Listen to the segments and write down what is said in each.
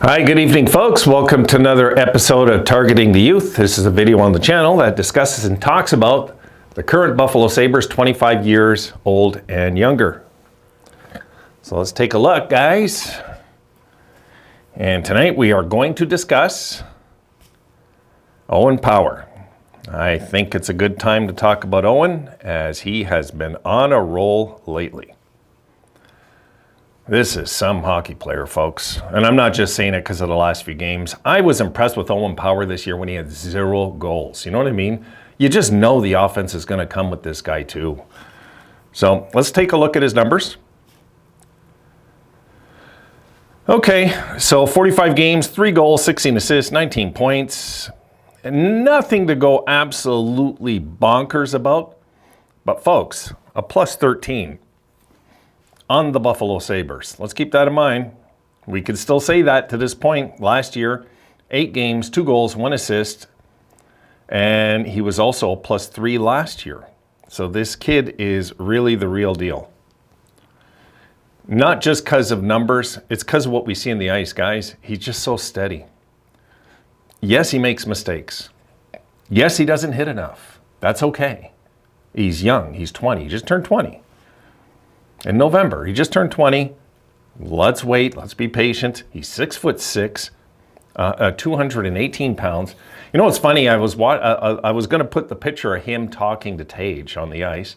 Hi, good evening, folks. Welcome to another episode of Targeting the Youth. This is a video on the channel that discusses and talks about the current Buffalo Sabres, 25 years old and younger. So let's take a look, guys. And tonight we are going to discuss Owen Power. I think it's a good time to talk about Owen, as he has been on a roll lately. This is some hockey player, folks. And I'm not just saying it because of the last few games. I was impressed with Owen Power this year when he had 0 goals. You know what I mean? You just know the offense is going to come with this guy too. So let's take a look at his numbers. Okay, so 45 games, 3 goals, 16 assists, 19 points. And nothing to go absolutely bonkers about. But folks, a plus 13 on the Buffalo Sabres. Let's keep that in mind. We could still say that to this point. Last year, 8 games, 2 goals, 1 assist. And he was also a plus 3 last year. So this kid is really the real deal. Not just because of numbers, it's because of what we see in the ice, guys. He's just so steady. Yes, he makes mistakes. Yes, he doesn't hit enough. That's okay. He's young. He's 20. He just turned 20. In November, he just turned 20. Let's wait. Let's be patient. He's 6'6", 218 pounds. You know what's funny? I was going to put the picture of him talking to Tage on the ice,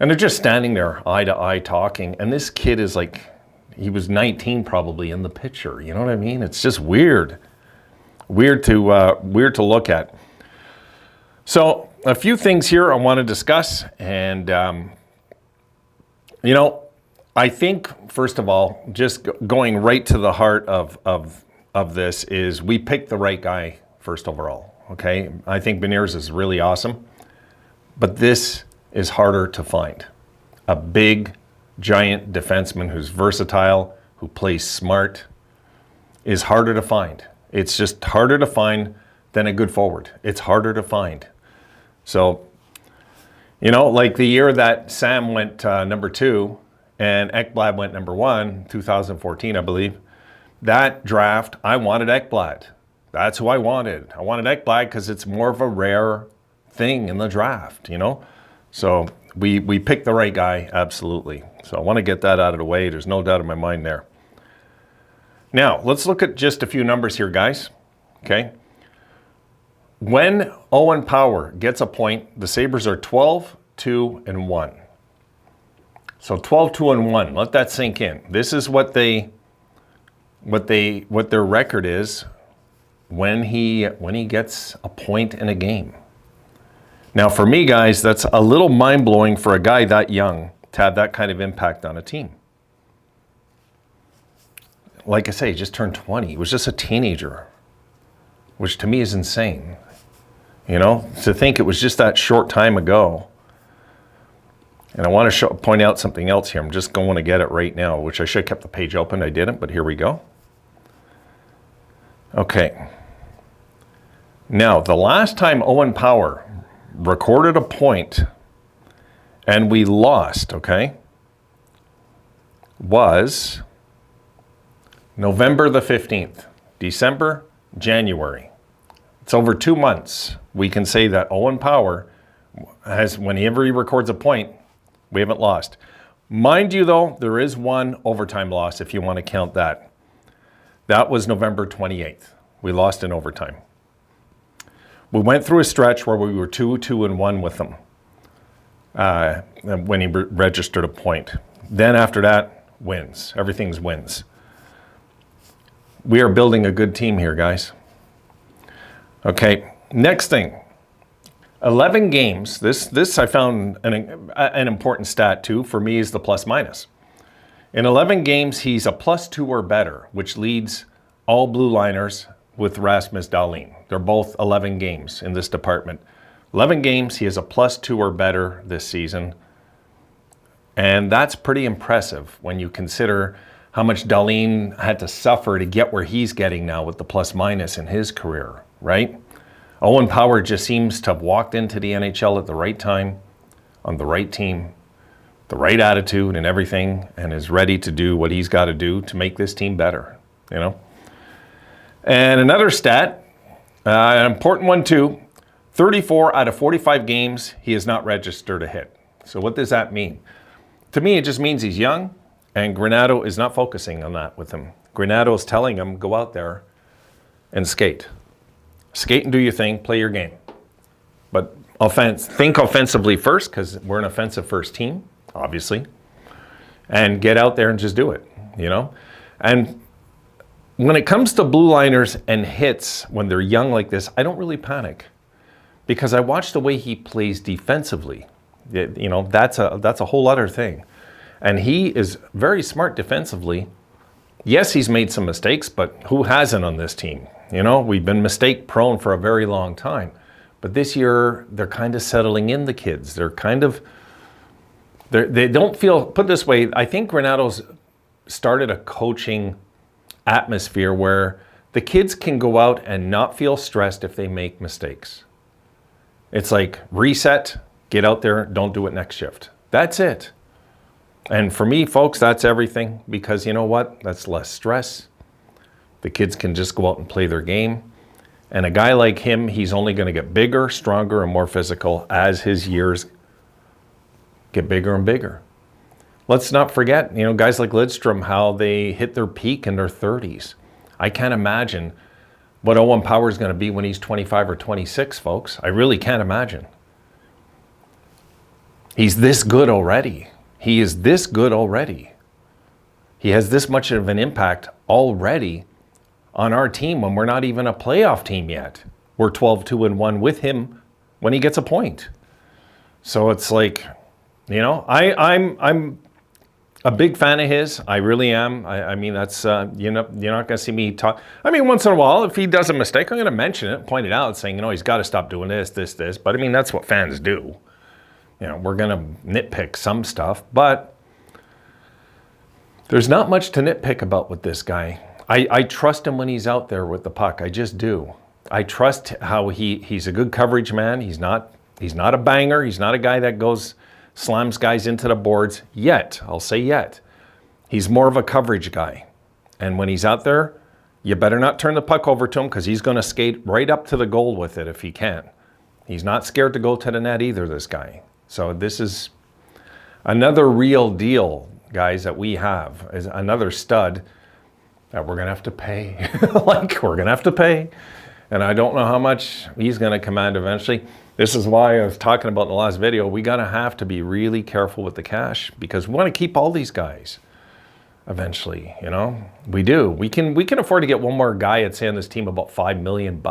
and they're just standing there eye to eye talking. And this kid is like, he was 19 probably in the picture. You know what I mean? It's just weird, weird to look at. So a few things here I want to discuss, and you know, I think, first of all, just going right to the heart of this is we picked the right guy first overall, okay? I think Beniers is really awesome, but this is harder to find. A big, giant defenseman who's versatile, who plays smart, is harder to find. It's just harder to find than a good forward. It's harder to find. So, you know, like the year that Sam went number 2 and Ekblad went number 1, 2014, I believe, that draft, I wanted Ekblad. That's who I wanted. I wanted Ekblad because it's more of a rare thing in the draft, you know? So we picked the right guy, absolutely. So I want to get that out of the way. There's no doubt in my mind there. Now, let's look at just a few numbers here, guys, okay? When Owen Power gets a point, the Sabres are 12-2-1. So 12-2-1. Let that sink in. This is what their record is when he gets a point in a game. Now, for me, guys, that's a little mind-blowing for a guy that young to have that kind of impact on a team. Like I say, he just turned 20. He was just a teenager, which to me is insane. You know, to think it was just that short time ago. And I want to point out something else here. I'm just going to get it right now, which I should have kept the page open. I didn't, but here we go. Okay. Now, the last time Owen Power recorded a point and we lost, okay, was November the 15th. December, January. It's over 2 months. We can say that Owen Power has, whenever he records a point, we haven't lost. Mind you, though, there is one overtime loss, if you want to count that. That was November 28th. We lost in overtime. We went through a stretch where we were 2-2-1 with him when he registered a point. Then after that, wins. Everything's wins. We are building a good team here, guys. Okay, next thing. 11 games. This I found an important stat too. For me, is the plus minus. In 11 games, he's a +2 or better, which leads all blue liners with Rasmus Dahlin. They're both 11 games in this department. 11 games, he is a +2 or better this season. And that's pretty impressive when you consider how much Dahlin had to suffer to get where he's getting now with the plus minus in his career, right? Owen Power just seems to have walked into the NHL at the right time, on the right team, the right attitude and everything, and is ready to do what he's got to do to make this team better, you know? And another stat, an important one too, 34 out of 45 games, he has not registered a hit. So what does that mean? To me, it just means he's young, and Granato is not focusing on that with him. Granato is telling him, go out there and skate. Skate and do your thing, play your game. But think offensively first, because we're an offensive first team, obviously. And get out there and just do it, you know? And when it comes to blue liners and hits when they're young like this, I don't really panic. Because I watch the way he plays defensively. You know, that's a whole other thing. And he is very smart defensively. Yes, he's made some mistakes, but who hasn't on this team? You know, we've been mistake prone for a very long time. But this year, they're kind of settling in, the kids. They're kind of, they don't feel, put it this way, I think Granato's started a coaching atmosphere where the kids can go out and not feel stressed if they make mistakes. It's like reset, get out there, don't do it next shift. That's it. And for me, folks, that's everything, because you know what? That's less stress. The kids can just go out and play their game. And a guy like him, he's only going to get bigger, stronger, and more physical as his years get bigger and bigger. Let's not forget, you know, guys like Lidstrom, how they hit their peak in their 30s. I can't imagine what Owen Power is going to be when he's 25 or 26, folks. I really can't imagine. He's this good already. He is this good already. He has this much of an impact already on our team when we're not even a playoff team yet. We're 12-2-1 with him when he gets a point. So it's like, you know, I'm a big fan of his. I really am. I mean, that's, you're not going to see me talk. I mean, once in a while, if he does a mistake, I'm going to mention it, point it out, saying, you know, he's got to stop doing this. But I mean, that's what fans do. You know, we're going to nitpick some stuff, but there's not much to nitpick about with this guy. I trust him when he's out there with the puck. I just do. I trust how he's a good coverage man. He's not a banger. He's not a guy that slams guys into the boards yet. I'll say yet. He's more of a coverage guy. And when he's out there, you better not turn the puck over to him, because he's going to skate right up to the goal with it if he can. He's not scared to go to the net either, this guy. So this is another real deal, guys, that we have. Is another stud that we're going to have to pay. Like, we're going to have to pay. And I don't know how much he's going to command eventually. This is why I was talking about in the last video. We got to have to be really careful with the cash, because we want to keep all these guys eventually, you know? We do. We can afford to get one more guy, I'd say, on this team about $5 million.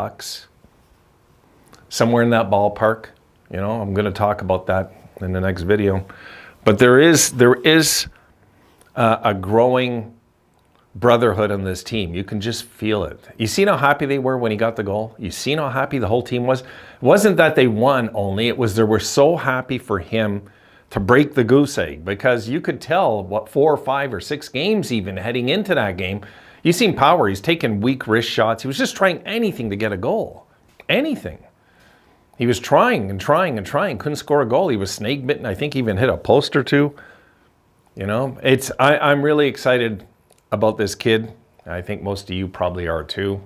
Somewhere in that ballpark. You know, I'm going to talk about that in the next video. But there is a growing brotherhood on this team. You can just feel it. You seen how happy they were when he got the goal? You seen how happy the whole team was? It wasn't that they won only. It was they were so happy for him to break the goose egg, because you could tell, 4 or 5 or 6 games even heading into that game, you seen Power. He's taking weak wrist shots. He was just trying anything to get a goal. Anything. He was trying and trying and trying, couldn't score a goal. He was snake bitten. I think he even hit a post or two. You know, I'm really excited about this kid. I think most of you probably are too.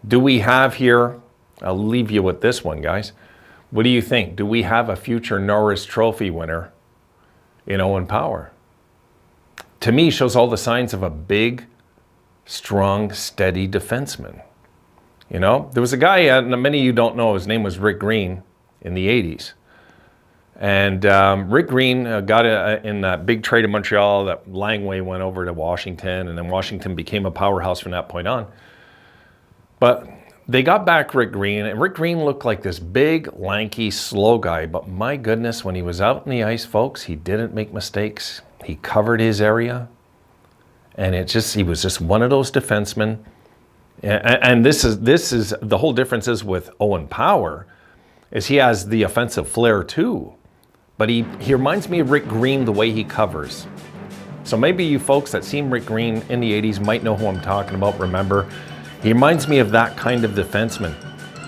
Do we have here, I'll leave you with this one, guys. What do you think? Do we have a future Norris Trophy winner in Owen Power? To me, shows all the signs of a big, strong, steady defenseman. You know, there was a guy, many of you don't know, his name was Rick Green in the 80s. And Rick Green got in that big trade in Montreal, that Langway went over to Washington, and then Washington became a powerhouse from that point on. But they got back Rick Green, and Rick Green looked like this big, lanky, slow guy. But my goodness, when he was out on the ice, folks, he didn't make mistakes. He covered his area. And he was just one of those defensemen. And this is the whole difference is with Owen Power, is he has the offensive flair too. But he reminds me of Rick Green the way he covers. So maybe you folks that seen Rick Green in the 80s might know who I'm talking about, remember. He reminds me of that kind of defenseman.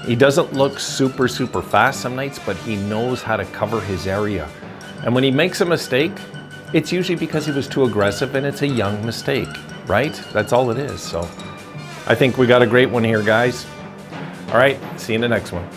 He doesn't look super, super fast some nights, but he knows how to cover his area. And when he makes a mistake, it's usually because he was too aggressive, and it's a young mistake, right? That's all it is. So I think we got a great one here, guys. All right, see you in the next one.